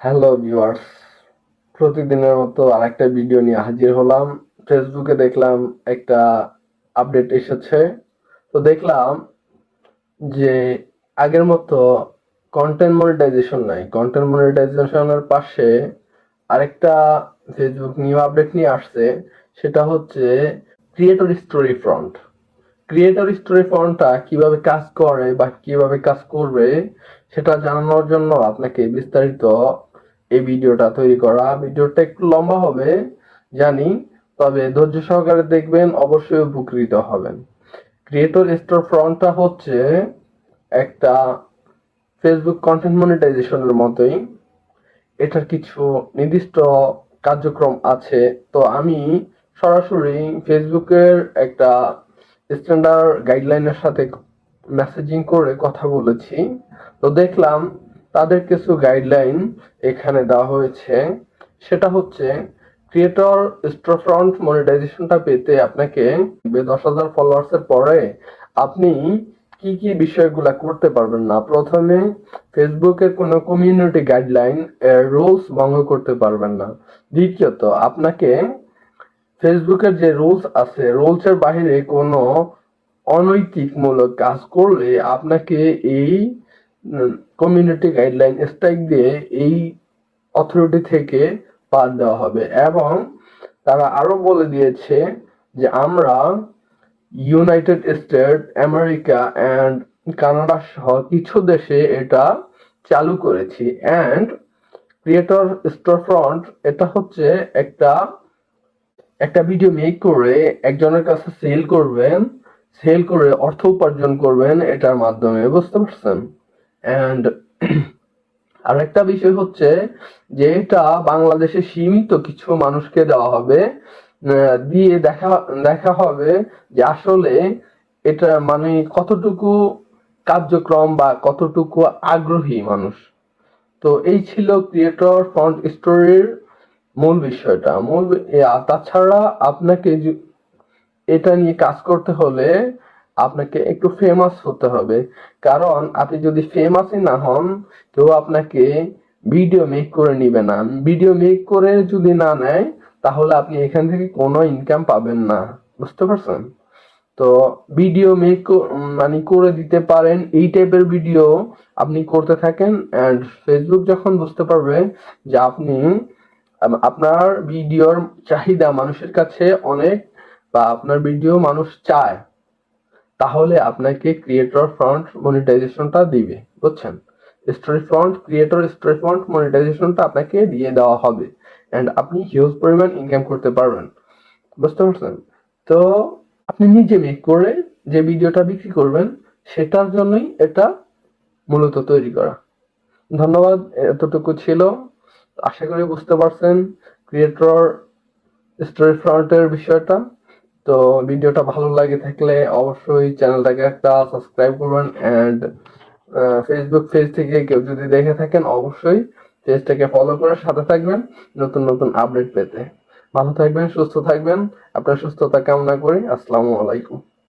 Hello viewers, প্রতিদিনের মতো আরেকটা ভিডিও নিয়ে হাজির হলাম। ফেসবুকে দেখলাম একটা আপডেট এসেছে। তো দেখলাম যে আগের মতো কন্টেন্ট মনিটাইজেশন নাই। কন্টেন্ট মনিটাইজেশনের পাশে আরেকটা ফেসবুক নিউ আপডেট নিয়ে আসছে। সেটা হচ্ছে creator story front. Creator story ফ্রন্টটা কিভাবে কাজ করে বা কিভাবে কাজ করবে সেটা জানানোর জন্য আপনাকে বিস্তারিত এই ভিডিওটা তৈরি করা। ভিডিওটা একটু লম্বা হবে জানি, তবে ধৈর্য সহকারে দেখবেন, অবশ্যই উপকৃত হবেন। ক্রিয়েটর স্টোর ফ্রন্টটা হচ্ছে একটা ফেসবুক কন্টেন্ট মনিটাইজেশনের মতোই। এটার কিছু নির্দিষ্ট কার্যক্রম আছে। তো আমি সরাসরি ফেসবুকের একটা স্ট্যান্ডার্ড গাইডলাইনের সাথে মেসেজিং করে কথা বলেছি। তো দেখলাম তাদের কিছু গাইডলাইন এখানে দেওয়া হয়েছে। সেটা হচ্ছে ক্রিয়েটর স্টোরফ্রন্ট মনিটাইজেশনটা পেতে আপনাকে 10,000 ফলোয়ার্সের পরে আপনি কি কি বিষয়গুলা করতে পারবেন না। প্রথমে ফেসবুকের কোনো কমিউনিটি গাইডলাইন এর রুলস ভঙ্গ করতে পারবেন না। দ্বিতীয়ত আপনাকে ফেসবুকের যে রুলস আছে রুলসের বাইরে কোনো অনৈতিকমূলক কাজ করলে আপনাকে এই কমিউনিটি গাইডলাইন স্ট্রাইক দিয়ে এই অথরিটি থেকে বাদ দেওয়া হবে। এবং তারা আরো বলে দিয়েছে যে আমরা United state, America and Canada সহ কিছু দেশে এটা চালু করেছি। অ্যান্ড ক্রিয়েটর স্টোরফ্রন্ট এটা হচ্ছে একটা একটা ভিডিও মেক করে একজনের কাছে সেল করবেন, সেল করে অর্থ উপার্জন করবেন এটার মাধ্যমে, বুঝতে পারছেন? অ্যান্ড আরেকটা বিষয় হচ্ছে যে এটা বাংলাদেশে সীমিত কিছু মানুষকে দেওয়া হবে। দিয়ে দেখা দেখা হবে যে আসলে এটা মানে কতটুকু কার্যক্রম বা কতটুকু আগ্রহী মানুষ। তো এই ছিল ক্রিয়েটর ফ্রন্ট স্টোরির মূল বিষয়টা। তাছাড়া আপনাকে এটা নিয়ে কাজ করতে হলে আপনাকে একটু ফেমাস হতে হবে। কারণ আপনি যদি ফেমাসই না হন, কেউ আপনাকে ভিডিও মেক করে নিবে না। ভিডিও মেক করে যদি না নেয়, তাহলে আপনি এখান থেকে কোনো ইনকাম পাবেন না, বুঝতে পারছেন? তো ভিডিও মেক মানে করে দিতে পারেন, এই টাইপের ভিডিও আপনি করতে থাকেন। অ্যান্ড ফেসবুক যখন বুঝতে পারবে যে আপনি আপনার ভিডিওর চাহিদা মানুষের কাছে অনেক, বা আপনার ভিডিও মানুষ চায়, তাহলে আপনাকে ক্রিয়েটর ফ্রন্ট মনিটাইজেশনটা দিবে, বুঝছেন? Story front, creator story front মনিটাইজেশনটা আপনাকে দিয়ে দেওয়া হবে। অ্যান্ড আপনি হিউজ পরিমাণ ইনকাম করতে পারবেন, বুঝতে পারছেন? তো আপনি নিজে মেক করে যে ভিডিওটা বিক্রি করবেন সেটার জন্যই এটা মূলত তৈরি করা। ধন্যবাদ, এতটুকু ছিল। আশা করি বুঝতে পারছেন ক্রিয়েটর স্টোরি ফ্রন্টের বিষয়টা। তো ভিডিওটা ভালো লাগে থাকলে অবশ্যই চ্যানেলটাকে একটা সাবস্ক্রাইব করবেন। অ্যান্ড ফেসবুক পেজ থেকে কেউ যদি দেখে থাকেন অবশ্যই পেজটাকে ফলো করে সাথে থাকবেন নতুন নতুন আপডেট পেতে। ভালো থাকবেন, সুস্থ থাকবেন। আপনার সুস্থতা কামনা করি। আসসালামু আলাইকুম।